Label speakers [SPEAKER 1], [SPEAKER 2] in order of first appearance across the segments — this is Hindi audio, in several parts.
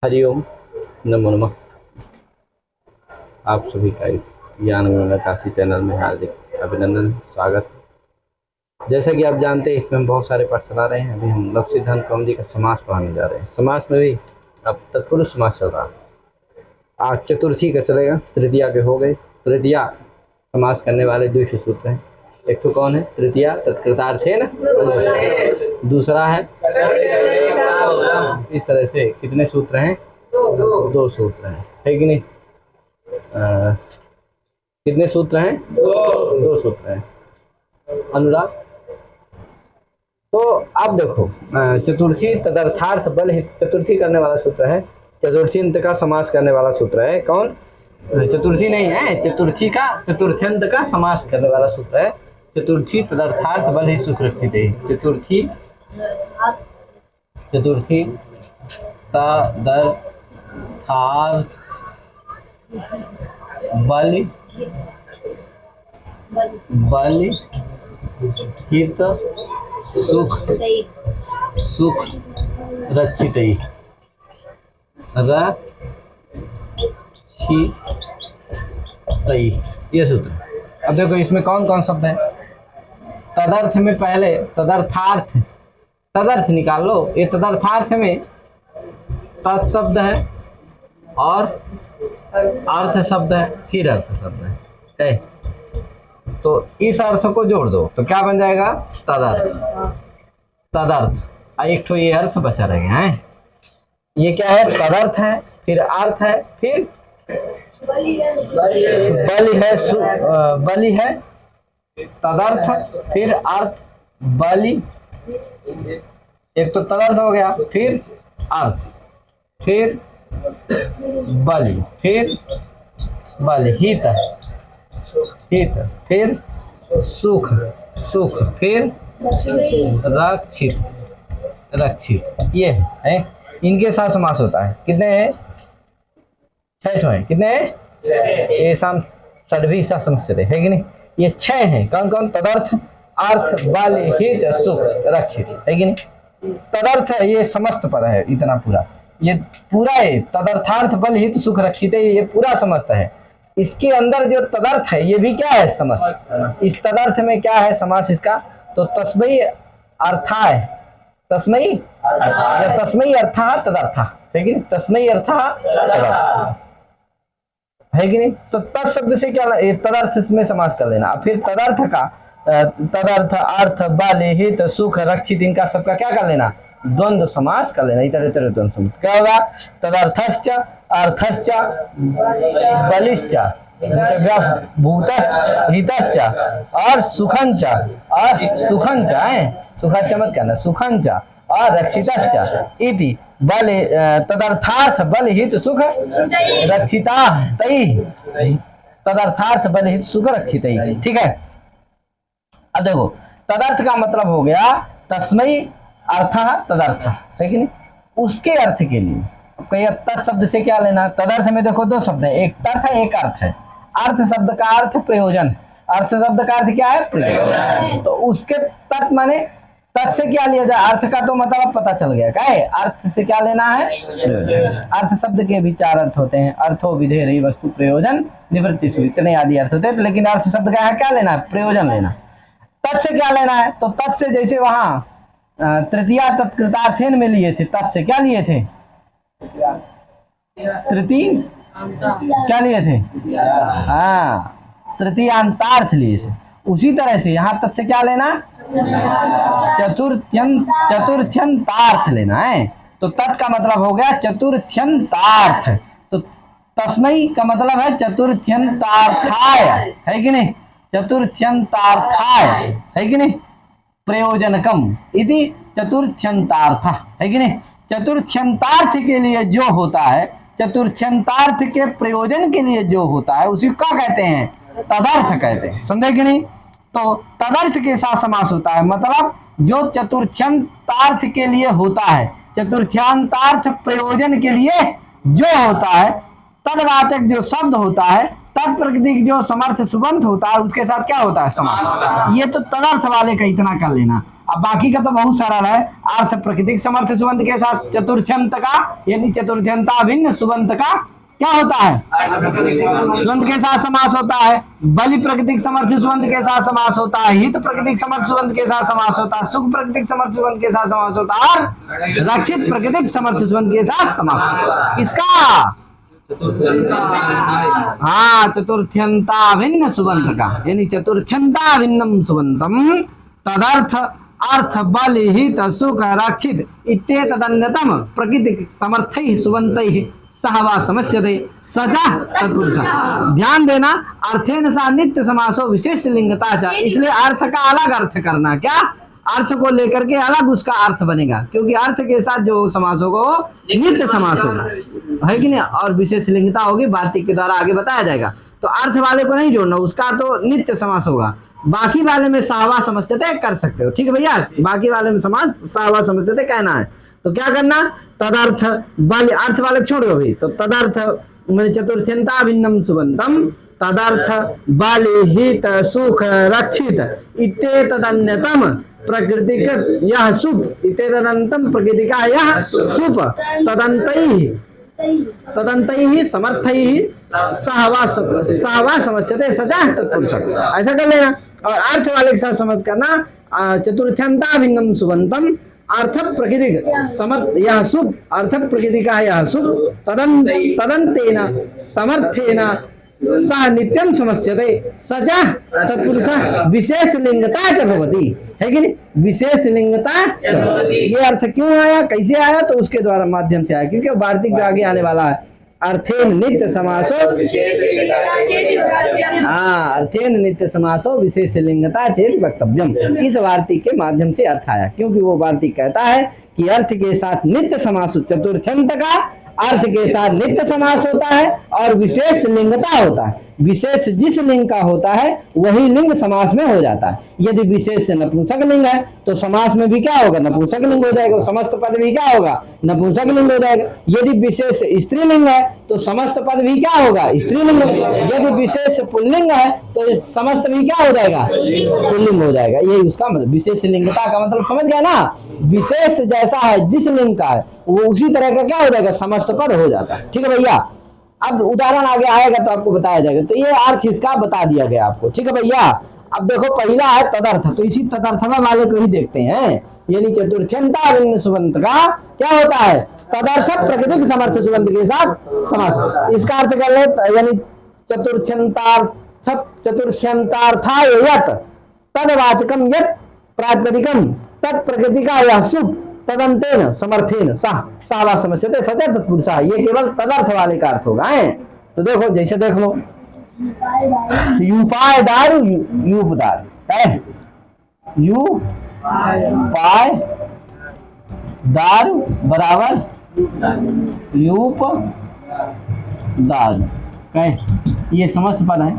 [SPEAKER 1] हरिओम, नमो नमः। आप सभी का इस ज्ञान गंगा काशी चैनल में हार्दिक अभिनंदन, स्वागत। जैसा कि आप जानते हैं, इसमें हम बहुत सारे पाठ चला रहे हैं। अभी हम लक्ष्यसिद्धांत कौमुदी का समास पढ़ाने जा रहे हैं। समास में भी अब तत्पुरुष समास चल रहा है। आज चतुर्थी का चलेगा, तृतीया के हो गए। तृतीया समास करने वाले दो ही सूत्र हैं। एक तो कौन है? तृतीया तत्कृतार्थे न, दूसरा है इस तरह से कितने सूत्र हैं? दो सूत्र हैं, है कि नहीं? कितने सूत्र हैं? दो सूत्र हैं। अनुराग, तो आप देखो, चतुर्थी तदर्थार्थ बल हित, चतुर्थी करने वाला सूत्र है। चतुर्थी का समास करने वाला सूत्र है। कौन? चतुर्थी नहीं है, चतुर्थी का चतुर्थ्यंत का समास करने वाला सूत्र है। चतुर्थी तदर्थार्थ बल हित सुरक्षित है। चतुर्थी तदर्थार्थ बल हित सुख रक्षित, ये सूत्र। अब देखो इसमें कौन कौन शब्द है? तदर्थ में पहले तदर्थार्थ, तदर्थ निकाल लो। ये तदर्थार्थ में तत् शब्द है और अर्थ शब्द है, फिर अर्थ शब्द है। तो इस अर्थ को जोड़ दो तो क्या बन जाएगा? तदर्थ। तदर्थ एक तो ये अर्थ बचा रहे हैं। ये क्या है? तदर्थ है, फिर अर्थ है, फिर बलि है, तदर्थ, फिर अर्थ, बलि। एक तो तदर्थ हो गया, फिर अर्थ, फिर बलि, फिर बलि, हित, फिर सुख, फिर रक्षित। ये है, इनके साथ समास होता है। कितने हैं? 6 हैं। कितने हैं? ये शाम षड्भी सा समस्या है कि नहीं? ये 6 हैं। कौन कौन? तदर्थ, अर्थ, बल, हित, सुख, रक्षित, है कि नहीं? तदर्थ है, ये समस्त पद है, इतना पूरा, ये पूरा है। तदर्थार्थ बल हित सुख रक्षित, ये पूरा समस्त है। इसके अंदर जो तदर्थ है ये भी क्या है? समस्त। इस तदर्थ में क्या है समास इसका? तो तस्मै अर्थाय, तस्मै या तस्मै अर्थः तदर्थ, है कि नहीं? तस्मै अर्थः तदर्थ, है कि नहीं? तो तत् शब्द से क्या, तदर्थ में समास कर लेना। फिर तदर्थ का तदर्थ, अर्थ, बल, हित, सुख, रक्षित, इनका सबका क्या कर लेना? द्वंद्व समास कर लेना। इतर द्वंद्व समास क्या होगा? तदर्थश्च, अर्थश्च, बलिश्च, भूतश्च, हितश्च और सुखंच, और सुखंच है, सुखंच मत करना, सुखंच और रक्षितश्च इति बल तदर्थार्थ बल हित सुख रक्षिता तई, तदर्थार्थ बल हित सुख रक्षित। ठीक है। अब देखो, तदर्थ का मतलब हो गया तस्मै अर्थः तदर्थ, है कि नहीं? उसके अर्थ के लिए कई तत् शब्द से क्या लेना? तदर्थ में देखो दो शब्द है, एक तत् है, एक अर्थ है। अर्थ शब्द का अर्थ प्रयोजन, अर्थ शब्द का अर्थ क्या है? प्रयोजन। तो उसके तत् माने तत् से क्या लिया जाए? अर्थ का तो मतलब पता चल गया, क्या है? अर्थ से क्या लेना है? अर्थ शब्द के भी 4 अर्थ होते हैं। अर्थो विधेय वस्तु प्रयोजन निवृत्ति, इतने आदि अर्थ होते हैं। लेकिन अर्थ शब्द का है क्या लेना है? प्रयोजन लेना। तत् से क्या लेना है? तो तत् से जैसे वहां तृतीया तत्कृतार्थेन में लिए थे, तत् से क्या लिए थे? तृतीय क्या लिए थे? तृतीयांतार्थ लिए थे। उसी तरह से यहाँ तत् से क्या लेना? चतुर्थ्यंतार्थ लेना है। तो तत् का मतलब हो गया चतुर्थ्यंतार्थ। तो तस्मै का मतलब है चतुर्थ्यंतार्थाय, है कि नहीं? चतुर्थ्यंतार्थाय, है कि नहीं? प्रयोजनकम इति चतुर्थ्यंतार्थ, है कि नहीं? चतुर्थ्यंतार्थ के लिए जो होता है, चतुर्थ्यंतार्थ के प्रयोजन के लिए जो होता है, उसी का कहते हैं तदर्थ कहते हैं। समझे कि नहीं? तो तदर्थ के साथ समास होता है, मतलब जो चतुर्थ्यंतार्थ के लिए होता है, चतुर्थ्यंतार्थ प्रयोजन के लिए जो होता है, तदवाचक जो शब्द होता है, तत्प्रकृति जो समर्थ सुबंध होता है, उसके साथ क्या होता है? समास। ये तो तदर्थ वाले का इतना कर लेना। अब बाकी का तो बहुत सरल है। अर्थ प्राकृतिक समर्थ सुबंत के साथ चतुर्थ्यंत का यानी चतुर्थ्यंता भिन्न सुबंत का क्या होता है, सुबंत के साथ समास होता है। बलि प्राकृतिक समर्थ सुबंत के साथ समास होता है, हित प्राकृतिक समर्थ सुबंत के साथ समास होता है, सुख प्राकृतिक समर्थ सुबंत के साथ समास होता है और रक्षित प्राकृतिक समर्थ सुबंत के साथ समास होता है। किसका? हाँ, चतुर्थ्यंता भिन्न सुबंत का यानी चतुर्थ्यंता भिन्नम सुबंतम तदर्थ अर्थ बल हित सुख रक्षित इत्येतदन्यतम प्रकृति समर्थै सुबंतैः सहवा समस्यते सजा तत्पुरुष। ध्यान देना, अर्थेन सा नित्य समासो विशेष लिंगता च, इसलिए अर्थ का अलग अर्थ करना। क्या? अर्थ को लेकर के अलग उसका अर्थ बनेगा, क्योंकि अर्थ के साथ जो समास होगा वो नित्य समास होगा, है कि नहीं, और विशेष लिंगता होगी, वार्तिक के द्वारा आगे बताया जाएगा। तो अर्थ वाले को नहीं जोड़ना, उसका तो नित्य समास होगा। बाकी वाले में सहवा समस्यते कर सकते हो, ठीक है भैया, बाकी वाले में समास सहवा समस्यते कहना है। तो क्या करना? तदर्थ बल, अर्थ वाले छोड़ो भाई, तो तदर्थ चतुर्थ्यंता भिन्नम सुबंतम तदर्थ बल हित सुख रक्षित इत्येतदन्यतम प्रकृतिक यह सुप इत्येतदन्यतम प्रकृति का यह सुप तदंतैः समर्थैः सहवा समस्यते सजा तत्पुरुष। ऐसा कर लेना। और अर्थ वाले के साथ समझ करना, चतुर्थ्यंता भिन्नम सुबंतम अर्थ प्रकृतिक समर्थ यह शुभ, अर्थ प्रकृति का यह शुभ तदंतेन समर्थेन सह नित्यम समस्यते सजा तत्पुरुष विशेष लिंगता च भवति, है कि नहीं, विशेष लिंगता। ये अर्थ क्यों आया, कैसे आया? तो उसके द्वारा माध्यम से आया, क्योंकि वार्तिक में आगे आने वाला है। अर्थेन नित्य समासो, हाँ, अर्थेन नित्य समासो विशेष लिंगता चेत वक्तव्यम, इस वार्तिक के माध्यम से अर्थ आया, क्योंकि वो वार्तिक कहता है कि अर्थ के साथ नित्य समास, चतुर्थ्यंत का अर्थ के साथ नित्य समास होता है और विशेष लिंगता होता है। विशेष जिस लिंग का होता है वही लिंग समास में हो जाता है। यदि विशेष नपुंसक लिंग है तो समास में भी क्या होगा, नपुंसक लिंग हो जाएगा, समस्त पद भी क्या होगा, नपुंसक लिंग हो जाएगा। यदि विशेष स्त्रीलिंग है तो समस्त पद भी क्या होगा, स्त्रीलिंग। यदि विशेष पुल्लिंग है तो समस्त भी क्या हो जाएगा, पुल्लिंग हो जाएगा। यही उसका मतलब, विशेष लिंगता का मतलब समझ गया ना। विशेष जैसा है जिस लिंग का है वो उसी तरह का क्या हो जाएगा, समस्त पद हो जाता है, ठीक है भैया। अब उदाहरण आगे आएगा तो आपको बताया जाएगा। तो ये अर्थ इसका बता दिया गया आपको, ठीक है भैया। अब देखो पहला है तदर्थ, तो इसी तदर्थवा वाले को ही देखते हैं, यानी चतुर्थ्यंता भिन्न सुबंत का क्या होता है, तदर्थ प्राकृतिक समर्थ सुबंत के साथ समास। इसका अर्थ कर ले, यानी चतुर्थ्यंतार्थाय यत् तदवाचकम यत् प्रातिपदिकम तत्प्रकृति का यह शुभ तदंतेन समर्थेन सहवा समस्यते सजा तत्पुरुष। ये केवल तदर्थ वाले का अर्थ होगा, है। तो देखो, जैसे देख लो, यूपाय दारू यूपदार है, यूपाय दारू बराबर यूप दारू, ये समस्त पद है,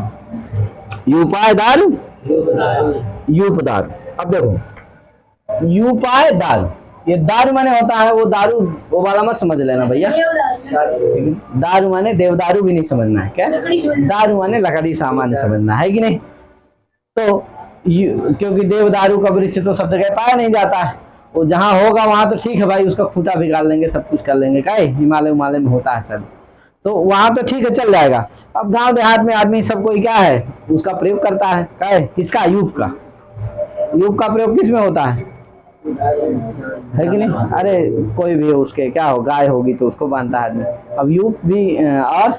[SPEAKER 1] यूपाय दारू यूपदारू। अब देखो, यूपाय दारू, ये दारू माने होता है वो दारू, वो वाला मत समझ लेना भैया। दारू माने देवदारू भी नहीं समझना है, क्या दारू माने लकड़ी सामान्य समझना है कि नहीं। तो क्योंकि देवदारू का वृक्ष तो सब जगह पाया नहीं जाता है, वो जहाँ होगा वहां तो ठीक है भाई, उसका खूंटा बिगाड़ लेंगे, सब कुछ कर लेंगे, क्या हिमालय उमालय में होता है सब, तो वहां तो ठीक है चल जाएगा। अब गांव देहात में आदमी सब कोई क्या है, उसका प्रयोग करता है, क्या है, किसका, यूप का। यूप का प्रयोग किस में होता है कि नहीं। अरे कोई भी हो, उसके क्या हो, गाय होगी तो उसको बांधता है आदमी। अब यूप भी और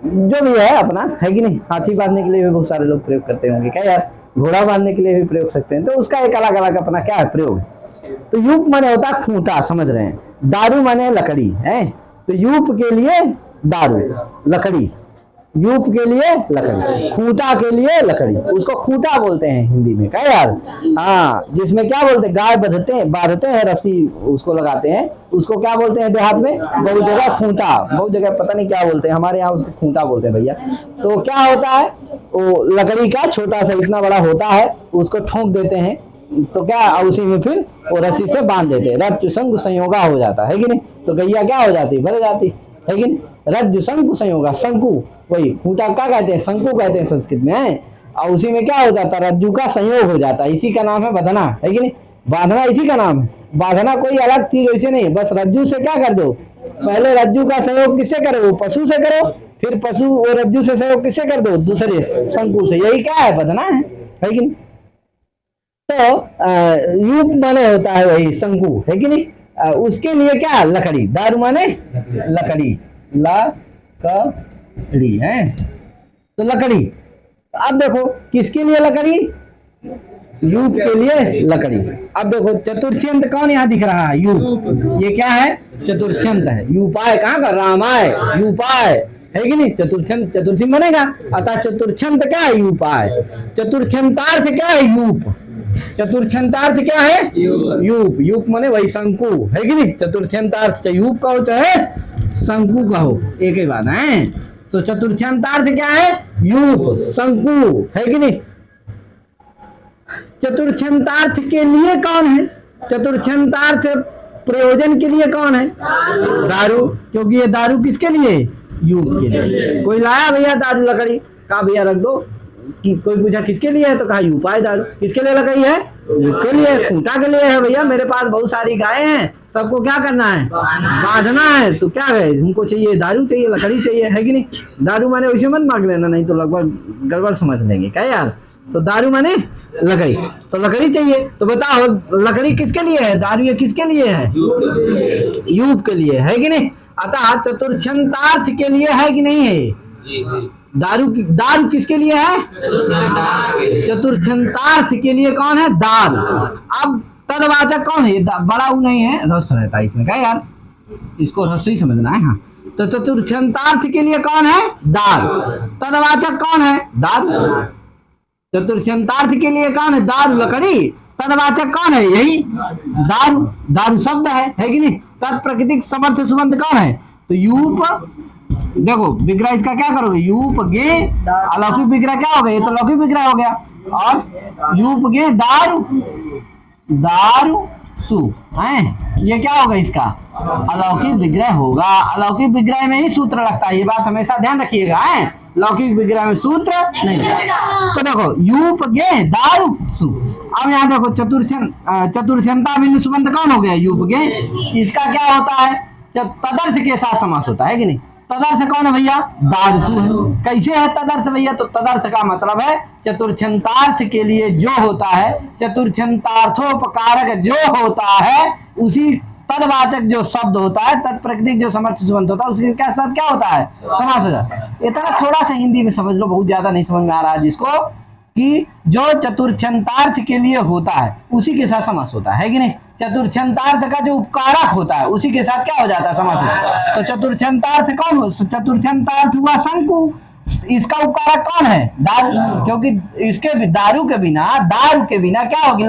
[SPEAKER 1] जो भी है अपना, है कि नहीं। हाथी बांधने के लिए भी बहुत सारे लोग प्रयोग करते होंगे, क्या यार, घोड़ा बांधने के लिए भी प्रयोग सकते हैं, तो उसका एक अलग अलग अपना क्या है प्रयोग। तो यूप माने होता है खूंटा, समझ रहे हैं। दारू माने लकड़ी है, तो यूप के लिए दारू लकड़ी, यूप के लिए लकड़ी, खूंटा के लिए लकड़ी, उसको खूंटा बोलते हैं हिंदी में, क्या यार। हाँ, जिसमें क्या बोलते हैं, गाय बांधते हैं रस्सी उसको लगाते हैं, उसको क्या बोलते हैं देहात में, बहुत जगह खूंटा, बहुत जगह पता नहीं क्या बोलते हैं, हमारे यहाँ उसको खूंटा बोलते हैं भैया। तो क्या होता है, वो लकड़ी का छोटा सा इतना बड़ा होता है, उसको ठोक देते हैं, तो क्या उसी में फिर वो रस्सी से बांध देते हैं, रज्जु शंकु संयोगा हो जाता है कि नहीं। तो गैया क्या हो जाती, भर जाती है कि नहीं, रज्जु शंकु संयोगा, शंकु वही खूंटा क्या कहते हैं, शंकु कहते हैं संस्कृत में, है। और उसी में क्या हो जाता है, रज्जु का संयोग हो जाता है, इसी का नाम है बंधना, है कि नहीं। बांधना इसी का नाम है। बांधना कोई अलग चीज वैसे नहीं, बस रज्जू से क्या कर दो, पहले रज्जू का सहयोग किससे करो, पशु से करो, फिर पशु और रज्जू से सहयोग किससे कर दो, दूसरे शंकु से। यही क्या है, बंधना है कि नहीं। तो यूप माने होता है वही शंकु, है कि नहीं। उसके लिए क्या, लकड़ी, दारू माने लकड़ी, लकड़ी है, तो लकड़ी। अब देखो किसके लिए लकड़ी, यूप के लिए लकड़ी। अब देखो चतुर्थ्यंत कौन यहाँ दिख रहा है, यूप, ये क्या है, चतुर्थ्यंत है। यूपाय कहाँ का, रामाय, यूपाय है कि नहीं। चतुर्थ्यंत चतुर्थी बनेगा, अतः चतुर्थ्यंत क्या है, यूपाय। चतुर्थ्यंतार्थ क्या है, यूप। चतुर्थ्यंतार्थ क्या है, यूप। यूप माने वही शंकु, है कि नहीं। चतुर्थ्यंतार्थ चाहे यूप का हो चाहे शंकु का हो, एक ही बात है। तो चतुर्थ्यंतार्थ क्या है, यूप, शंकु, है कि नहीं। चतुर्थ्यंतार्थ के लिए कौन है, चतुर्थ्यंतार्थ प्रयोजन के लिए कौन है, दारू, क्योंकि ये दारू किसके लिए, यूप के लिए। कोई लाया भैया दारू लकड़ी, कहा भैया रख दो, कि कोई पूछा किसके लिए है, तो कहा यूपाय दारू। किसके लिए लकड़ी है, यूप के लिए, खूंटा के लिए है। भैया मेरे पास बहुत सारी गायें हैं, सबको क्या करना है, बांधना है, तो क्या है, हमको चाहिए दारू, चाहिए लकड़ी चाहिए, है कि नहीं। दारू माने वैसे मत मांग लेना, नहीं तो लगभग गड़बड़ समझ लेंगे क्या यार। तो दारू माने लकड़ी, तो लकड़ी चाहिए, तो बताओ लकड़ी किसके लिए है, दारू ये किसके लिए है, यूप के लिए, है कि नहीं। अतः चतुर्थ्यंतार्थ के लिए है कि नहीं है, दारू किसके लिए है, चतुर्थ्यंतार्थ के लिए कौन है, दारू। अब तदवाचक कौन है, बड़ा ऊ नहीं है, रस रहता है इसमें क्या यार, इसको रस ही समझना है। हाँ, तो चतुर्थ्यंतार्थ के लिए कौन है, दारू। तदवाचक कौन है, दारू। चतुर्थ्यंतार्थ के लिए कौन है, दारू, लकड़ी। तदवाचक कौन है, यही दारू, दारू शब्द है कि नहीं। तत्प्रकृतिक समर्थ सुबंध कौन है, तो यूप। देखो विग्रह इसका क्या करोगे, यूप गे, अलौकिक विग्रह क्या हो गया, ये तो लौकिक विग्रह हो गया, और यूप गे दारू, दारू सु है, ये क्या होगा, इसका अलौकिक विग्रह होगा। अलौकिक विग्रह में ही सूत्र लगता है, ये बात हमेशा ध्यान रखिएगा है, लौकिक विग्रह में सूत्र नहीं। तो देखो यूप गे दारू सु। अब यहाँ देखो चतुर्थ्यंता बिंदु सुबंध कौन हो गया, यूप गे। इसका क्या होता है, तदर्थ के साथ समास होता है कि नहीं। तदर्थ कौन है भैया, दारसु है। कैसे है तदर्थ भैया, तो तदर्थ का मतलब है चतुर्थ्यंतार्थ के लिए जो होता है, चतुर्थ्यंतार्थोपकारक जो होता है, उसी तदवाचक जो शब्द होता है, तत्प्रकृतिक जो समर्थ सुबंध होता है, उसके क्या साथ क्या होता है, समास हो जाता है। इतना थोड़ा सा हिंदी में समझ लो, बहुत ज्यादा नहीं समझ में आ रहा है जिसको, कि जो चतुर्थ्यंतार्थ के लिए होता है उसी के साथ समास होता है कि नहीं। चतुर्थ्यंतार्थ का जो उपकारक होता है उसी के साथ क्या हो जाता है, समास होता है। तो चतुर्थ्यंतार्थ कौन हो, चतुर्थ्यंतार्थ हुआ शंकु, इसका उपकारक कौन है, दारू, क्योंकि इसके दारू के बिना क्या होगी,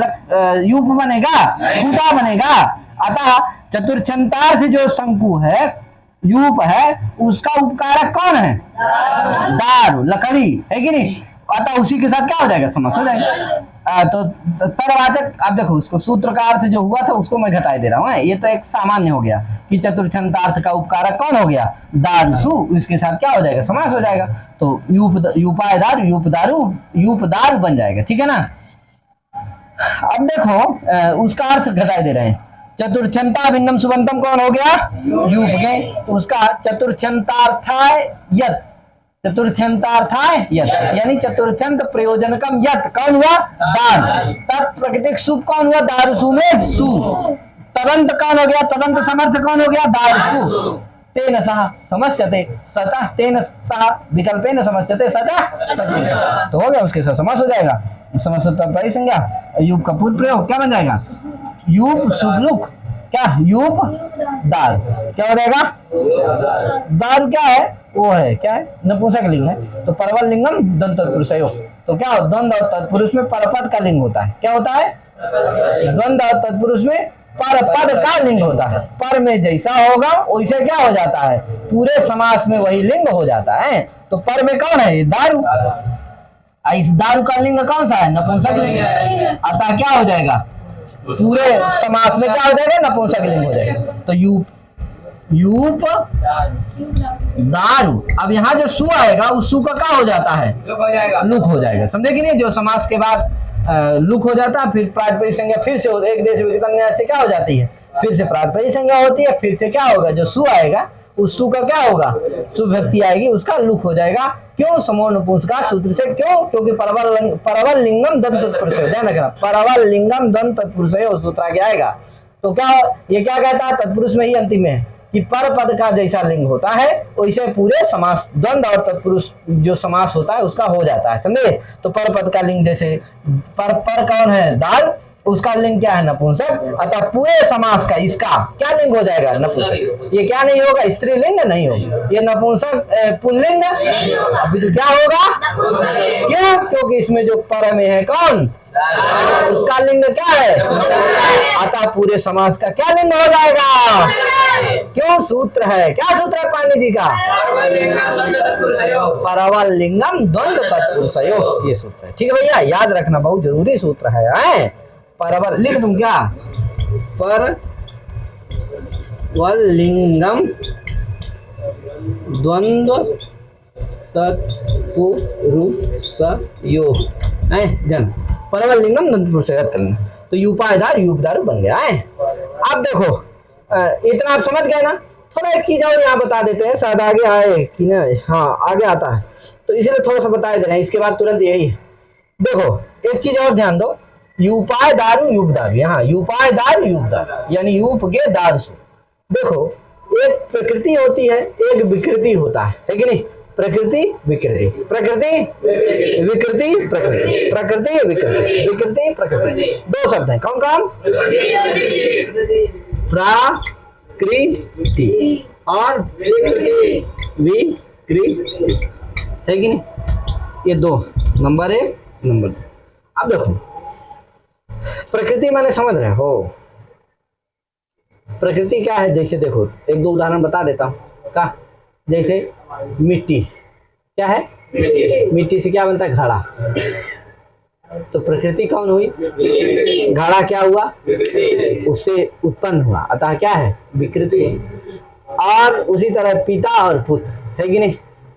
[SPEAKER 1] यूप बनेगा, खूंटा बनेगा। अतः चतुर्थ्यंतार्थ जो शंकु है, यूप है, उसका उपकारक कौन है, दारू, लकड़ी, है कि नहीं। अतः उसी के साथ क्या हो जाएगा, समास हो जाएगा। तो तदवाचक, अब देखो उसको सूत्र का अर्थ जो हुआ था उसको मैं घटाई दे रहा हूँ। ये तो एक सामान्य हो गया कि चतुर्थ्यंतार्थ का उपकारक कौन हो गया, दारू, इसके साथ क्या हो जाएगा, समास हो जाएगा। तो यूपाय दारू, यूप दारू, यूप दारू बन जाएगा, ठीक है ना। अब देखो उसका अर्थ घटाई दे रहे हैं। चतुर्थ्यंता भिन्नम सुबंतम कौन हो गया, यूप के, उसका चतुर्थ्यंतार्थाय यत्, चतुर्थ्यंतार्थाय यत्, यानी चतुर्थ्यंत प्रयोजनकम यत् कौन हुआ, दार। तत्प्रकृतिक सुप कौन हुआ, दारुसु में सु। तदंत कौन हो गया, तदंत समर्थ कौन हो गया, दारुसु। तेन सह समस्यते सतः, तेन सह विकल्पेन समस्यते सतः, तो हो गया, उसके साथ समास हो जाएगा। समस्या संज्ञा, यूप का पूर्व प्रयोग क्या बन जाएगा, यूप सुबलुक, क्या यूप दार, क्या हो जाएगा, दार क्या है, वो है क्या है, नपुंसक लिंग है, तो परवल लिंगम दंत तत्पुरुषयो। तो क्या हो, द्वंद और तत्पुरुष में परपद का लिंग होता है, क्या होता है, द्वंद और तत्पुरुष में परपद का लिंग होता है। पर में जैसा होगा वैसे क्या हो जाता है, पूरे समास में वही लिंग हो जाता है। तो पर में कौन है, दारू, इस दारू का लिंग कौन सा है, नपुंसक लिंग। अतः क्या हो जाएगा, पूरे समास में क्या हो जाएगा, नपुंसक लिंग हो जाएगा। तो यूप दारू। अब यहाँ जो सु आएगा उस सु का क्या हो जाता है, लुक हो जाएगा, समझे कि नहीं। जो समास के बाद लुक हो जाता है, फिर प्रातिपदिक संज्ञा फिर से एक देश विकल्प से क्या हो जाती है, फिर से प्रातिपदिक संज्ञा होती है, फिर से क्या होगा, जो सु आएगा उस सु का क्या होगा, सुविभक्ति आएगी, उसका लुक हो जाएगा। क्यों, समूह नपुंसकलिंग सूत्र से। क्यों, क्योंकि परवल लिंगम दंत तत्पुरुष, ध्यान रखना, परवल लिंगम दंत तत्पुरुष सूत्र आगे आएगा। तो क्या ये क्या कहता है, तत्पुरुष में ही अंतिम में कि पर पद का जैसा लिंग होता है वैसे पूरे समास द्वंद्व और तत्पुरुष जो समास होता है उसका हो जाता है, समझे। तो पर पद का लिंग जैसे पर कौन है, दाल, उसका लिंग क्या है, नपुंसक, अतः पूरे समास का इसका क्या लिंग हो जाएगा, नपुंसक। ये क्या नहीं होगा, स्त्रीलिंग नहीं होगा, ये नपुंसक पुल्लिंग, अभी तो क्या होगा, क्यों, क्योंकि इसमें जो पर में है कौन, उसका लिंग क्या है, अतः पूरे समास का क्या लिंग हो जाएगा। क्यों, सूत्र है, क्या सूत्र है पानी जी का, परवल लिंगम द्वंद्व तत्पुरुषयोः, ये सूत्र है। ठीक है भैया, याद रखना, बहुत जरूरी सूत्र है। परवल लिख दूं क्या, पर वल लिंगम द्वंद्व तत्पुरुषयोः है जन, परवल लिंगम द्वंद्व तत्पुरुषयोः करना, तो यूपायदार यूपदार बन गया है। अब देखो इतना आप समझ गए ना, थोड़ा एक चीज और यहाँ बता देते हैं, शायद आगे आए कि ना, हाँ आगे आता है तो इसलिए थोड़ा सा बता दे रहे हैं, इसके बाद तुरंत यही है। देखो एक चीज और ध्यान दो, यूपाय दारू युग दारू, यहाँ यूपाय दारू युग दारू यानी यूप के दारू से। देखो एक प्रकृति होती है, एक विकृति होता है कि नहीं, प्रकृति विकृति, प्रकृति विकृति, प्रकृति प्रकृति विकृति, विकृति प्रकृति, दो शब्द हैं, कौन कौन, प्रकृति और विकृति है कि नहीं, ये दो, नंबर एक नंबर दो। अब देखो प्रकृति माने समझ रहे हो, प्रकृति क्या है, जैसे देखो एक दो उदाहरण बता देता हूँ का, जैसे मिट्टी क्या है, मिट्टी से क्या बनता है, घड़ा, तो प्रकृति कौन हुई, घड़ा क्या हुआ, उससे उत्पन्न हुआ, अतः क्या है, विकृति। और उसी तरह पिता और पुत्र है कि नहीं,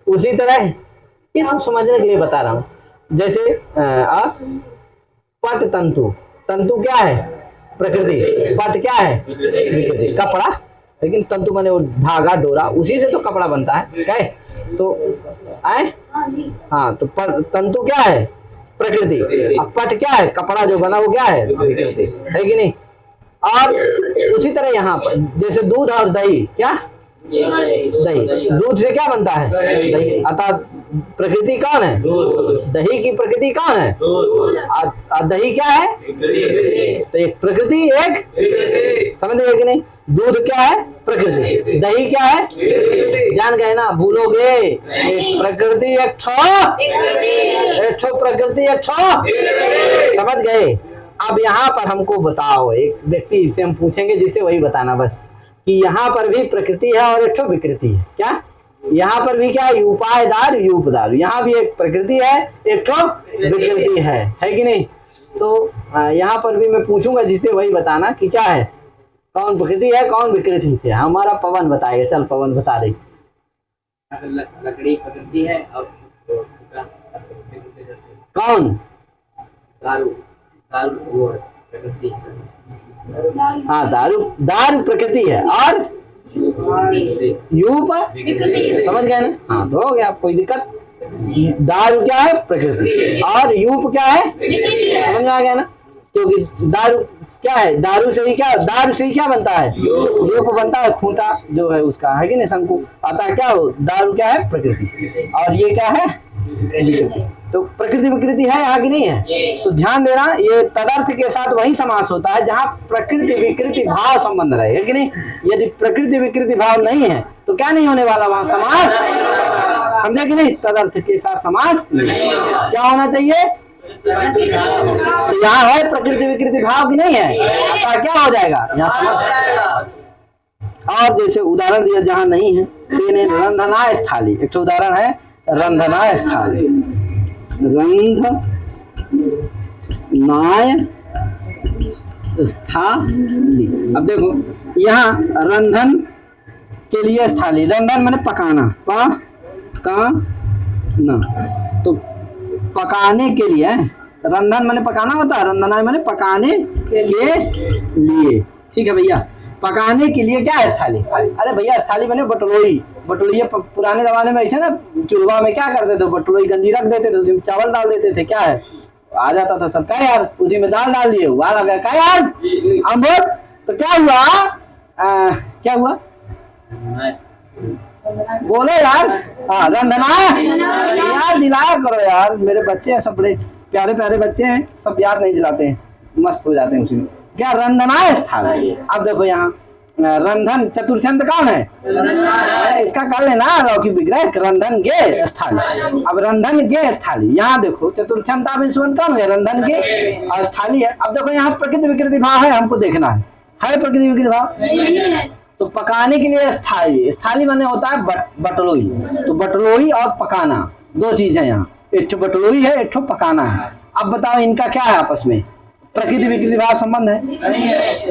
[SPEAKER 1] उसी तरह ये सब समझने के लिए बता रहा हूँ। जैसे पट तंतु, तंतु क्या है, प्रकृति, पट क्या है, विकृति, कपड़ा, लेकिन तंतु माने वो धागा डोरा, उसी से तो कपड़ा बनता है, क्या है, तो आए, हाँ, तो तंतु क्या है, प्रकृति, अब पट क्या है, कपड़ा जो बना वो क्या है, विकृति है कि नहीं। और उसी तरह यहाँ पर जैसे दूध और दही, क्या दही, दूध से क्या बनता है, दही, अतः प्रकृति कौन है, दही की प्रकृति कौन है, दही क्या है, तो एक प्रकृति एक, समझ गए कि नहीं, दूध क्या है, प्रकृति, दही क्या है, जान गए ना, भूलोगे, एक प्रकृति एक ठो प्रकृति एक ठो, समझ गए। अब यहाँ पर हमको बताओ, एक व्यक्ति से हम पूछेंगे जिसे वही बताना बस, कि यहाँ पर भी प्रकृति है और एक ठो विकृति है, क्या यहाँ पर भी क्या, यूपायदार यूपदार, यहाँ भी एक प्रकृति है एक ठो विकृति है कि नहीं। तो यहाँ पर भी मैं पूछूंगा जिसे वही बताना कि क्या है, कौन प्रकृति है कौन विकृति है। हमारा पवन बताएगा, चल पवन बता दे।
[SPEAKER 2] लकड़ी प्रकृति है और
[SPEAKER 1] कौन,
[SPEAKER 2] दारू, दारू वो प्रकृति है,
[SPEAKER 1] हाँ दारू, दारू प्रकृति है और यूप समझ गए ना, हाँ तो हो गया, कोई दिक्कत। दारू क्या है, प्रकृति, और यूप क्या है, समझ में आ गया ना, क्योंकि दारू क्या है, दारू से ही क्या बनता है, यूप बनता है, खूंटा जो है उसका है कि नहीं, शंकु, अतः क्या हो, दारू क्या है, प्रकृति, और ये क्या है, विकृति। तो प्रकृति विकृति है यहाँ की नहीं है, तो ध्यान देना, ये तदर्थ के साथ वही समास होता है जहाँ प्रकृति विकृति भाव संबंध रहे, है कि नहीं। यदि प्रकृति विकृति भाव नहीं है तो क्या नहीं होने वाला वहां समास, समझे कि नहीं, तदर्थ के साथ समास क्या होना चाहिए, तो यहाँ है प्रकृति विकृति भाव की नहीं है, तो क्या हो जाएगा यहाँ समास। और जैसे उदाहरण दिया जहाँ नहीं है, रंधना स्थाली, एक तो उदाहरण है रंधना स्थाली, रंधनाय स्थाली। अब देखो यहाँ रंधन के लिए स्थाली, रंधन मैंने पकाना, पकाना, तो पकाने के लिए रंधन माने पकाना होता है, रंधनाय माने पकाने के लिए। ठीक है भैया, पकाने के लिए क्या है थाली? अरे भैया थाली बने बटलोई। बटलोई पुराने जमाने में ऐसे ना चूल्हा में क्या करते थे, बटलोई गंजी रख देते थे, उसमें चावल डाल देते थे, क्या है आ जाता था सब। क्या यार उसी में दाल डाल दिए, वाह लगा। क्या यार हम बोल तो क्या हुआ? क्या हुआ बोलो यार? हाँ रंधना यार, दिलाया करो यार, मेरे बच्चे हैं सब बड़े प्यारे प्यारे बच्चे हैं, सब याद नहीं दिलाते हैं, मस्त हो जाते हैं उसी में। क्या रंधनाय स्थान। अब देखो यहाँ रंधन चतुर्थ्यंत कौन है? इसका कर लेना लौकिक विग्रह, रंधन गे स्थाली। अब रंधन गे स्थाली, यहाँ देखो चतुर्थ्यंता में कौन है? रंधन गे और स्थाली है। अब देखो यहाँ प्रकृति विकृति भाव है, हमको देखना है प्रकृति विकृति भाव? तो पकाने के लिए स्थाली, स्थाली माने होता है बटलोई। तो बटलोई और पकाना दो चीज है यहाँ, एक बटलोई है, एक पकाना है। अब बताओ इनका क्या है आपस में? प्रकृति विकृति भाव संबंध है।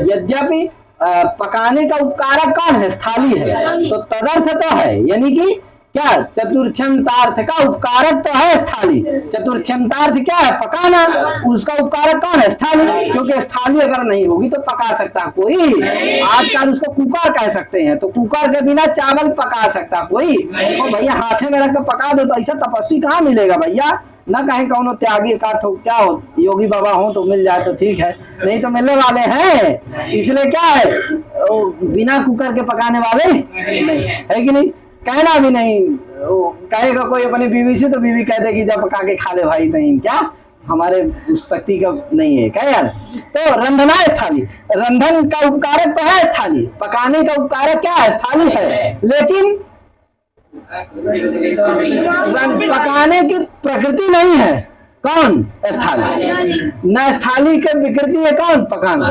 [SPEAKER 1] यद्यपि पकाने का उपकारक कौन है? स्थाली है, तो तदर्थ तो है, यानी कि क्या चतुर्थ्यंतार्थ का उपकारक तो है स्थाली। चतुर्थ्यंतार्थ क्या है? पकाना, उसका उपकारक कौन है? स्थाली। क्योंकि स्थाली अगर नहीं होगी तो पका सकता कोई? आजकल उसको कुकर कह सकते हैं, तो कुकर के बिना चावल पका सकता कोई? तो भैया हाथे में रख कर पका दो, तो ऐसा तपस्वी कहाँ मिलेगा भैया? ना कहीं कौन त्यागी का क्या हो, योगी बाबा हो तो मिल जाए तो ठीक है, नहीं तो मिलने वाले हैं। इसलिए क्या है, बिना कुकर के पकाने वाले नहीं है कि नहीं? कहना भी नहीं, कहेगा कोई अपनी बीवी से तो बीवी कहते कि जब पका के खा ले भाई, नहीं क्या हमारे उस शक्ति का नहीं है क्या यार? तो रंधनाय स्थाली, रंधन का उपकारक तो है स्थाली, पकाने का उपकारक क्या है? स्थाली है। लेकिन पकाने की प्रकृति नहीं है, कौन? स्थाली। न स्थाली के विकृति है कौन? पकाना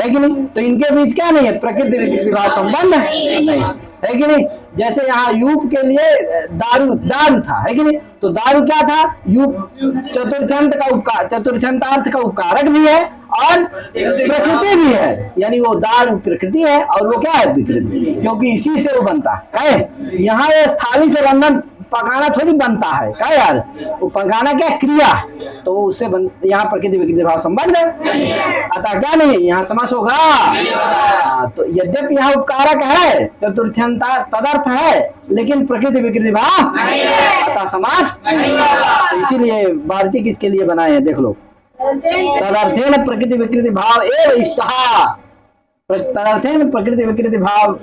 [SPEAKER 1] है कि नहीं? तो इनके बीच क्या नहीं है? प्रकृति विकृति भाव संबंध नहीं है कि नहीं? जैसे यहाँ यूप के लिए दारू था, है कि नहीं? तो दारू क्या था? यूप चतुर्थ्यंत का उपकार, चतुर्थ्यंतार्थ का उपकारक भी है और प्रकृति भी है, यानी वो दारू प्रकृति है और वो क्या है? विकृति, क्योंकि इसी से वो बनता है। यहाँ ये थाली से रंधन पकाना थोड़ी बनता है क्या यार? वो पकाना क्या क्रिया, तो उससे यहाँ प्रकृति विकृति भाव संबंध है, अतः क्या नहीं यहाँ समास होगा। तो यद्यपि यहाँ उपकारक है, चतुर्थ्यंता तदर्थ है, लेकिन प्रकृति विकृति भाव अतः समास। इसीलिए भारतीय किसके लिए बनाए हैं देख लो, तदर्थेन प्रकृति विकृति भाव एव इष्टः, तदर्थेन प्रकृति विकृति भाव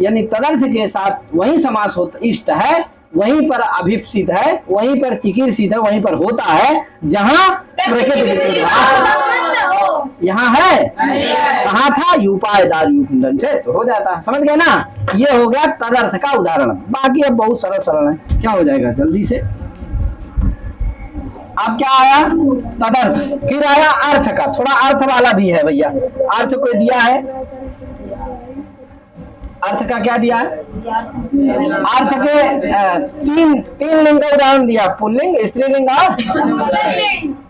[SPEAKER 1] यानी तदर्थ के साथ वही समास होता, इष्ट है वहीं पर अभिप्सित है, वहीं पर चिकीर्षित है, वहीं पर होता है जहाँ प्रकृति विकृति भाव यहाँ है। कहाँ था? यूपाय दारू से तो हो जाता, समझ गए ना? ये हो गया तदर्थ का उदाहरण। बाकी अब बहुत सरल सरल है, क्या हो जाएगा जल्दी से। अब क्या आया? तदर्थ, फिर आया अर्थ का, थोड़ा अर्थ वाला भी है भैया। अर्थ कोई दिया है, अर्थ का क्या दिया है? अर्थ के तीन लिंग का उदाहरण दिया, पुल्लिंग, स्त्रीलिंग और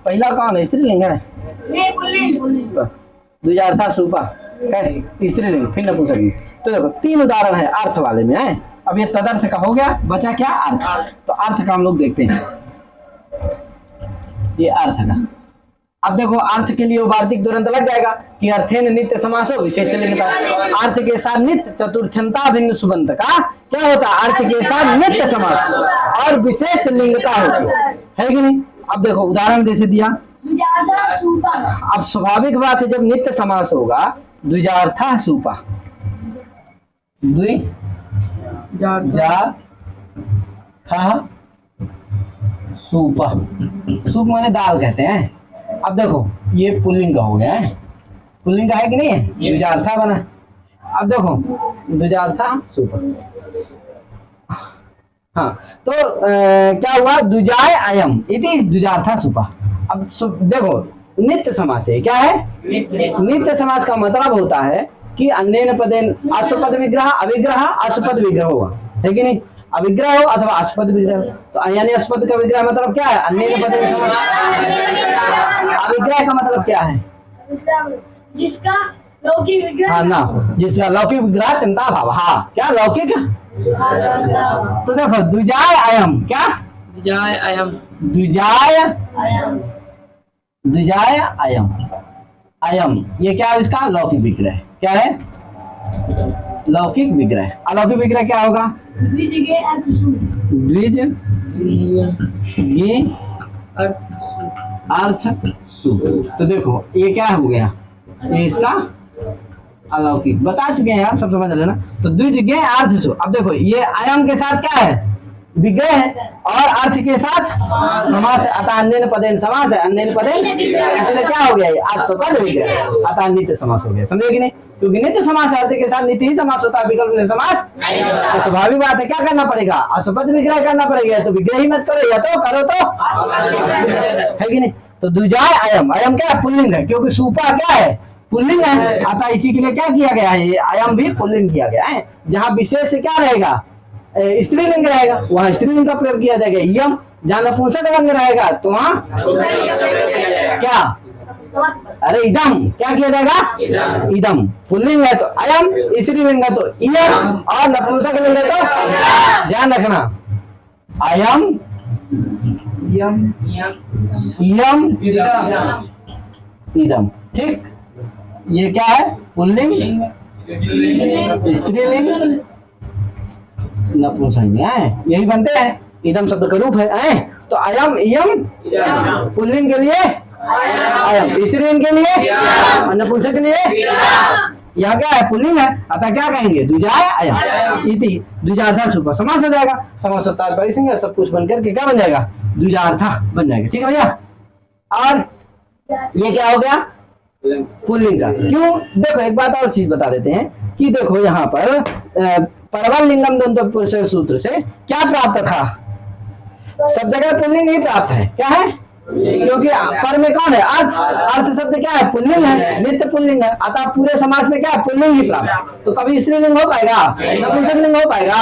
[SPEAKER 1] पहला कौन है? स्त्रीलिंग है, द्विजार्था सुपा स्त्रीलिंग, फिर नपुंसक। तो देखो तीन उदाहरण है अर्थ वाले में है। अब ये तदर्थ का हो गया, बचा क्या? अर्थ। तो अर्थ का हम लोग देखते हैं, ये अर्थ का। अब देखो अर्थ के लिए वार्तिक तुरंत लग जाएगा कि अर्थेन नित्य समास हो विशेष लिंगता, अर्थ के साथ नित्य चतुर्थ्यंता भिन्न सुबंत का क्या होता है? अर्थ के साथ नित्य समास और विशेष लिंगता होती है कि नहीं? अब देखो उदाहरण जैसे दिया, अब स्वाभाविक बात है जब नित्य समास होगा, द्विजार्था सूपा, सूपा, सूप माने दाल कहते हैं। अब देखो ये पुल्लिंग का हो गया है, पुल्लिंग का है कि नहीं है? द्विजार्था बना। अब देखो द्विजार्था सूपा, हाँ तो क्या हुआ? द्विजाय अयम इति द्विजार्था सूपा। अब देखो नित्य समास है, क्या है? नित्य समास का मतलब होता है कि अन्येन पदेन अश्वपद विग्रह अविग्रह अश्वपद विग्रह होगा, है कि नहीं? अविग्रह हो अथवा अश्वपद विग्रह, तो यानी अश्वपद का विग्रह मतलब क्या है? अन्येन पदेन। अविग्रह का मतलब क्या है?
[SPEAKER 3] जिसका लौकिक विग्रह,
[SPEAKER 1] हाँ ना, जिसका लौकिक विग्रह चिंता भाव, हाँ क्या लौकिक। तो देखो द्विजाय अयम, क्या
[SPEAKER 2] द्विजाय अयम।
[SPEAKER 1] द्विजाय
[SPEAKER 3] आयाम
[SPEAKER 1] द्विजाय अयम। अयम ये क्या है इसका लौकिक विग्रह। क्या है? लौकिक विग्रह। अलौकिक विग्रह क्या होगा?
[SPEAKER 3] द्विज के अर्थ सु
[SPEAKER 1] द्विज ये
[SPEAKER 2] अर्थ
[SPEAKER 1] अर्थ सु। तो देखो ये क्या हो गया? ये इसका अलौकिक बता चुके हैं यार, सब समझ लेना। तो द्विज गे अर्थ सु। अब देखो ये अयम के साथ क्या है? विग्रह है और अर्थ के साथ समास है। अतः अन्येन पदेन समास है। अन्येन पदेन इसलिए क्या हो गया? ये आस्पद विग्रह अतः नित्य समास हो गया। समझे कि नहीं? क्योंकि नित्य समास है, अर्थ के साथ नित्य ही समास होता है, विकल्प में समास। तो स्वाभाविक बात है क्या करना पड़ेगा? आस्पद विग्रह करना पड़ेगा। तो विग्रह ही मत करो, या तो करो तो है कि नहीं? तो द्विजाय अयम। अयम क्या है? पुल्लिंग है, क्योंकि सूपा क्या है? पुल्लिंग है। अतः इसी के लिए क्या किया गया है? ये अयम भी पुल्लिंग किया गया है। जहाँ विशेष से क्या रहेगा? स्त्रीलिंग रहेगा, वहाँ स्त्रीलिंग का प्रयोग किया जाएगा। यम। जहाँ नपुंसक लिंग रहेगा तो वहाँ क्या? अरे इदम। क्या किया जाएगा? इदम। पुल्लिंग है तो अयम, स्त्रीलिंग है तो इयम, और नपुंसक लिंग है तो ध्यान रखना अयम
[SPEAKER 2] यम
[SPEAKER 1] इयम इदम। ठीक, ये क्या है? पुल्लिंग स्त्रीलिंग नपुंसक है, यही बनते हैं। इदम शब्द का रूप है। तो अयम इयम पुल्लिंग के लिए अयम, स्त्रीलिंग के लिए और नपुंसक के लिए यहाँ क्या है? पुल्लिंग है। अतः क्या कहेंगे? द्विजाय अयम इति द्विजार्थ सुपर समास हो जाएगा। समास तात्पर्य संज्ञा सब कुछ बनकर के क्या बन जाएगा? द्विजार्थ बन जाएगा। ठीक है भैया। और ये क्या हो गया? पुल्लिंग का। क्यों? देखो एक बात और चीज बता देते हैं कि देखो यहाँ पर परवल लिंगम दंत पुरुष सूत्र से क्या प्राप्त था? सब जगह पुल्लिंग ही प्राप्त है। क्या है? क्योंकि पर में कौन है? अर्थ। अर्थ शब्द क्या है? पुल्लिंग है, नित्य पुल्लिंग है। अतः पूरे समाज में क्या है? पुल्लिंग ही प्राप्त। तो कभी स्त्रीलिंग हो पाएगा? नपुंसक लिंग हो पाएगा?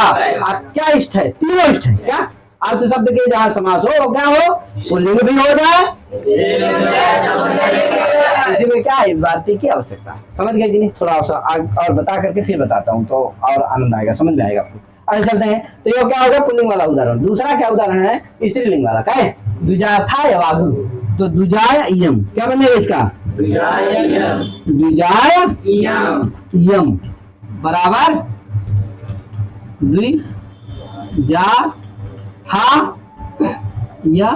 [SPEAKER 1] क्या इष्ट है? तीनों इष्ट है। क्या? अर्थ शब्द के जहाँ समास हो क्या हो? पुल्लिंग भी हो जाए। इसीलिए क्या है? भारतीय की आवश्यकता है। समझ गए कि नहीं? थोड़ा सा और बता करके फिर बताता हूँ तो और आनंद आएगा, समझ में आएगा आपको। आगे चलते हैं। तो ये क्या होगा? पुल्लिंग वाला उदाहरण। दूसरा क्या उदाहरण है? स्त्रीलिंग वाला। क्या है? द्विजाथा यवागु। तो द्विजाय इयम क्या बनेगा इसका? द्विजाय इयम बराबर द्विजा था या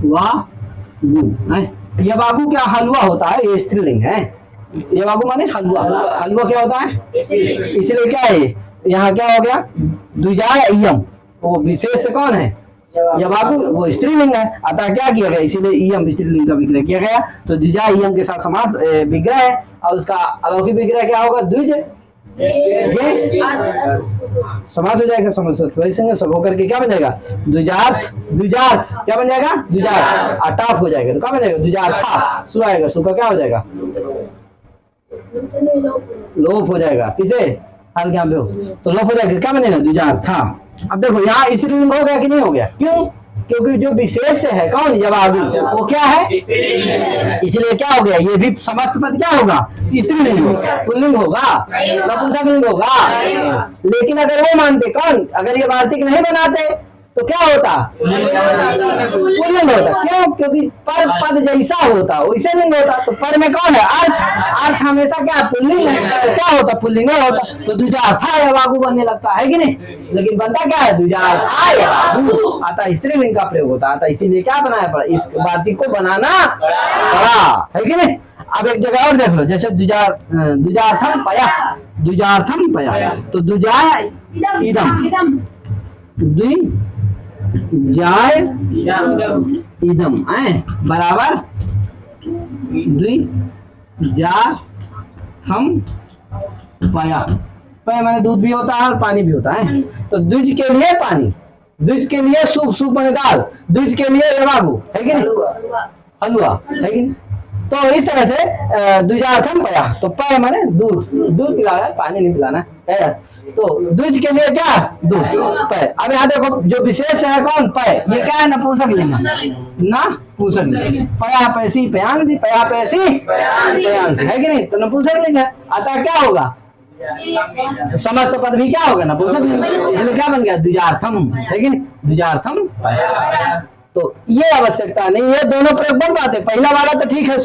[SPEAKER 1] वागु है। यवागु क्या? हलवा होता है। ये स्त्रीलिंग है। यवागु माने हलवा। हलवा क्या होता है? इसलिए क्या है? यहाँ क्या हो गया? द्विजाय इयम। वो विशेष से कौन है? यवागु। वो स्त्रीलिंग है। अतः क्या किया गया? इसीलिए इयम स्त्रीलिंग का विग्रह किया गया। तो द्विजाय इयम के साथ समास विग्रह है और उसका अलौकिक विग्रह क्या होगा? द्विज समास हो जाएगा। समझ सब होकर के क्या बन जाएगा? द्विजार्थ। द्विजार्थ क्या बन जाएगा? द्विजार्थ। अटाफ हो जाएगा तो क्या बन जाएगा? द्विजार्था। सु आएगा। सु का क्या हो जाएगा? लोप हो जाएगा। किसे? हाल क्या पे हो तो लोप हो जाएगा। क्या बनेगा? द्विजार्था। अब देखो यहाँ स्त्रीलिंग हो गया कि नहीं हो गया? क्यों? क्योंकि जो विशेष है कौन? यवागु। वो क्या है? इसलिए क्या हो गया? ये भी समस्त पद क्या होगा? स्त्रीलिंग होगा, पुल्लिंग होगा, नपुंसक लिंग होगा। लेकिन अगर वो मानते कौन? अगर ये वार्तिक नहीं बनाते तो क्या होता? पुल्लिंग होता। क्यों? क्योंकि पर पद जैसा होता वैसे लिंग होता। तो पर में कौन है? अर्थ। अर्थ हमेशा क्या? पुल्लिंग है। तो क्या होता? पुल्लिंग होता। तो द्विजार्था यवागु बनने लगता है कि नहीं? लेकिन बनता क्या है? द्विजार्था यवागु। अतः स्त्रीलिंग का प्रयोग होता है। इसीलिए क्या बनाया पड़ा? इस वार्तिक को बनाना पड़ा है कि नहीं? अब एक जगह और देख लो, जैसे द्विजार्थम पया। द्विजार्थम पया तो द्विजाय इदम द्विजाय इदम बराबर द्विजार्थम पया। पया माने दूध भी होता है और पानी भी होता है। तो द्विज के लिए पानी, द्विज के लिए सूप, सूप में दाल, द्विज के लिए यवागु है कि नहीं? हलवा है कि नहीं? तो इस तरह से द्विजार्थम पया। तो पय माने दूध, दूध पिलाना, पानी नहीं पिलाना है। तो द्विज के लिए क्या? दूध। पय। अब यहाँ देखो जो विशेष है कौन? पय। ये क्या है? नपुंसक लिंग। नपुंसक लिंग। पया पैसी पयांसी, पया पैसी पयांसी है कि नहीं? तो नपुंसक लिंग है। अतः क्या होगा? समस्त पद भी क्या होगा नपुंसक लिंग, इसलिए क्या बन गया द्विजार्थम, है कि नहीं, द्विजार्थम। तो ये आवश्यकता नहीं है, दोनों प्रयोग बन पाते। पहला वाला तो ठीक है,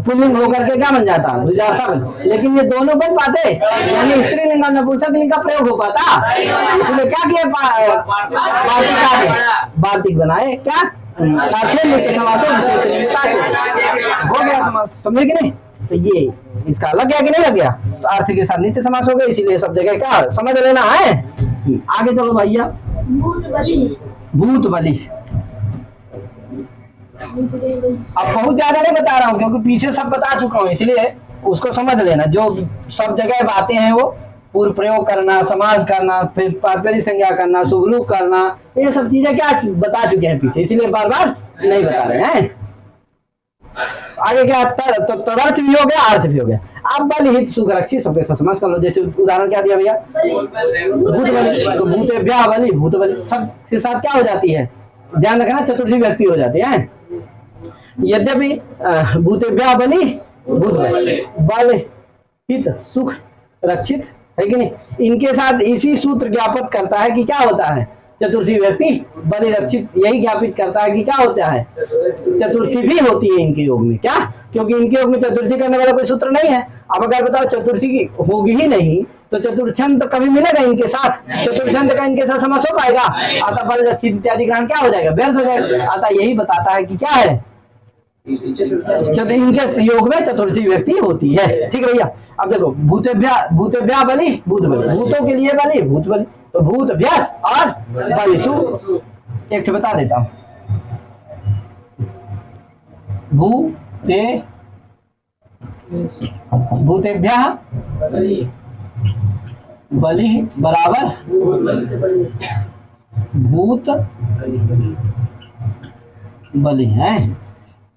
[SPEAKER 1] पुल्लिंग होकर के क्या बन जाता द्विजार्थम, लेकिन ये दोनों बन पाते, यानी स्त्रीलिंग और नपुंसक लिंग का प्रयोग हो पाता। इसलिए क्या किया, वार्तिक बनाए, क्या हो गया समास, समझे कि नहीं। तो ये इसका लग गया कि नहीं लग गया, तो अर्थ के साथ नित्य समास हो गया, इसीलिए सब जगह क्या समझ लेना है। आगे चलो भैया,
[SPEAKER 3] भूत बलि।
[SPEAKER 1] भूत बलि। अब बहुत ज्यादा नहीं बता रहा हूँ क्योंकि पीछे सब बता चुका हूँ, इसलिए उसको समझ लेना। जो सब जगह बातें हैं वो पूर्व प्रयोग करना, समास करना, फिर तात्पर्य संज्ञा करना, शुभलूक करना, ये सब चीजें क्या बता चुके हैं पीछे, इसीलिए बार बार नहीं बता रहे हैं। आगे क्या, तो तदर्थ भी हो गया, अर्थ भी हो गया। अब बलि हित सुख रक्षित सबके साथ समास कर लो। जैसे उदाहरण क्या दिया भैया, भूत बलि, तो भूते ब्याह बलि, भूत बलि सब के साथ क्या हो जाती है, ध्यान रखना, चतुर्थी व्यक्ति हो जाती है। यद्यपि भूते ब्याह बलि, भूत बलि, बल हित सुख रक्षित, है कि नहीं, इनके साथ इसी सूत्र ज्ञापित करता है कि क्या होता है चतुर्थी व्यक्ति बलि रक्षित, यही ज्ञापित करता है कि क्या होता है चतुर्थी भी होती है इनके योग में। क्या, क्योंकि इनके योग में चतुर्थी करने वाला कोई सूत्र नहीं है। अब अगर बताओ चतुर्थी की होगी ही नहीं तो चतुर्थ्यंत तो कभी मिलेगा इनके साथ, चतुर्थ्यंत का इनके साथ समास हो पाएगा, अतः बलि रक्षित इत्यादि ग्रहण क्या हो जाएगा, व्यर्थ हो जाएगा। अतः यही बताता है कि क्या है, इनके योग में चतुर्थी व्यक्ति होती है। ठीक है भैया। अब देखो, भूतेभ्या बलि, भूत बलि, भूतों के लिए बलि, भूत बलि, तो भूत व्यास और बलिसु। एक बता देता हूं, भूतेभ्या बलि बराबर भूत बलि है।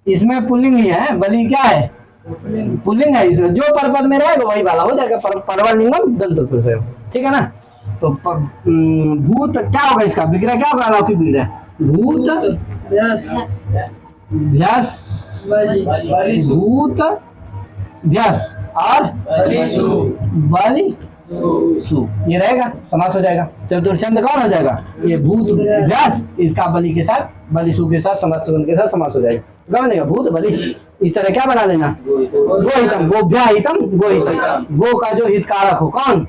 [SPEAKER 1] इसमें पुल्लिंग ही है, बलि क्या है, पुल्लिंग है। इसमें जो परपद में रहेगा वही वाला हो जाएगा, परवलिंगम दंत। ठीक है ना। तो भूत क्या होगा, इसका विग्रह क्या होगा, अलौकिक विग्रह, भूत व्यास, भूत व्यास और बलि सु, ये रहेगा, समास हो जाएगा। चतुर्थंत कौन हो जाएगा, ये भूत व्यास, इसका बलि के साथ, बलिसु के साथ, समस्त के साथ समास हो जाएगा। बनेगा भूत बलि। इस तरह क्या बना लेना, गोहितम, गोभ्या हितम, गोहितम, गो का जो हितकारक हो कौन,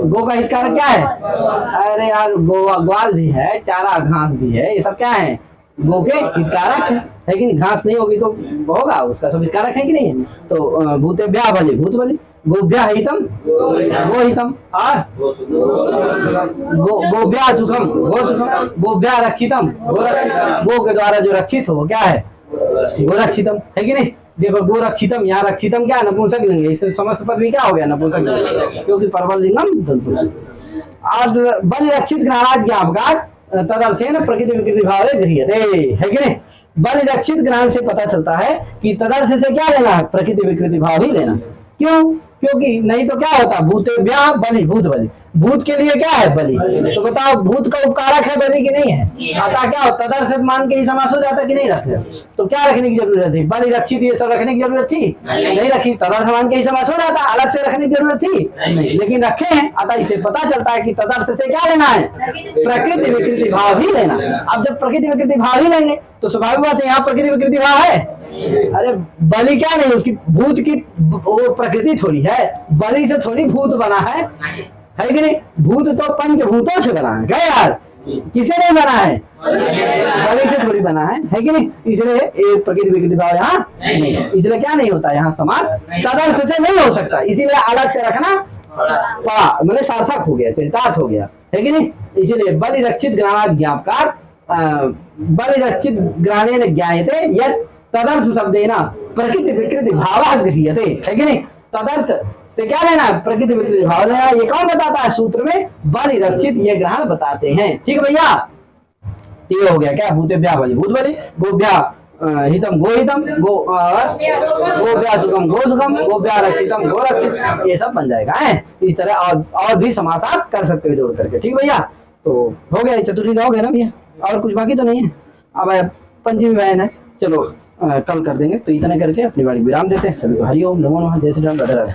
[SPEAKER 1] गो का हितकारक क्या है, अरे यार ग्वाल भी है, चारा घास भी है, ये सब क्या है, गो के हितकारक है कि नहीं। घास नहीं होगी तो होगा, उसका सब हितकारक है कि नहीं है। तो भूते ब्याह बलि, भूत बलि, गोभ्या हितम, गोहितम और गोभ्या सुखम, गो सुखम, गोभ्या रक्षितम, गो रक्षित, गो के द्वारा जो रक्षित हो क्या है, गो रक्षितम, है कि नहीं। देखो गो रक्षितम, यहाँ रक्षितम क्या है, नपुंसक लिंग है, इससे समस्त पद भी क्या हो गया, नपुंसक लिंग, क्योंकि परवल लिंगम। आज बलि रक्षित ग्रहणाद ज्ञापकात तदर्थेन प्रकृति विकृति भाव गृह्यते, है कि नहीं। बलि रक्षित ग्रहण से पता चलता है कि तदर्थ से क्या लेना है, प्रकृति विकृति भाव ही लेना। क्यों, क्योंकि नहीं तो क्या होता, भूतेभ्या बलि, भूत बलि, भूत के लिए क्या है बलि, तो बताओ भूत का उपकारक है बलि की नहीं है। अतः क्या होता, तदर्थ मान के ही समास हो जाता कि नहीं रखते, तो क्या रखने की जरूरत थी, बलि रक्षित ये सब रखने की जरूरत थी, नहीं रखी, तदर्थ मान के ही समास हो जाता, अलग से रखने की जरूरत थी नहीं, लेकिन रखे हैं। अतः इसे पता चलता है कि तदर्थ से क्या लेना है, प्रकृति विकृति भाव ही लेना। अब जब प्रकृति विकृति भाव ही लेंगे तो स्वाभाविक बात है यहाँ प्रकृति विकृति भाव है। अरे बलि क्या नहीं, उसकी भूत की वो प्रकृति थोड़ी है, बलि से थोड़ी भूत बना है कि नहीं। भूत तो पंचभूतों से बना है, क्या यार, किसे नहीं बना है, बलि से थोड़ी बना है कि नहीं। इसलिए एक प्रकृति विकृति भाव यहाँ नहीं, इसलिए क्या नहीं होता यहाँ समास, तदर्थ से नहीं हो सकता, इसीलिए अलग से रखना पड़ा, मतलब सार्थक हो गया, चरितार्थ हो गया, है कि नहीं। इसीलिए बलि रक्षित ग्रहणाद ज्ञापकात, बलि रक्षित ग्रहणेन ज्ञायते यत् तदर्थ शब्देन प्रकृति विकृति भावः गृह्यते, है कि नहीं। तदर्थ से क्या लेना, प्रकृति विकृति भाव लेना। ये कौन बताता है, सूत्र में बलि रक्षित ये ग्रहण बताते हैं। ठीक भैया, ये हो गया क्या, भूतेभ्या बलि, भूत बलि, गोभ्या हितम, गोहितम, गोभ्या सुखम, गो सुखम, गोभ्या रक्षितम, गो रक्षित, ये सब बन जाएगा है। इस तरह और भी समास आप कर सकते हो जोड़ करके। ठीक भैया, तो हो गया, चतुर्थी का हो गया ना भैया, और कुछ बाकी तो नहीं है। अब पंचमी बहन है, चलो कल कर देंगे। तो इतना करके अपनी वाणी विराम देते हैं। सभी को हरिओम, नमो नमः, जय श्री राम, राधे राधे।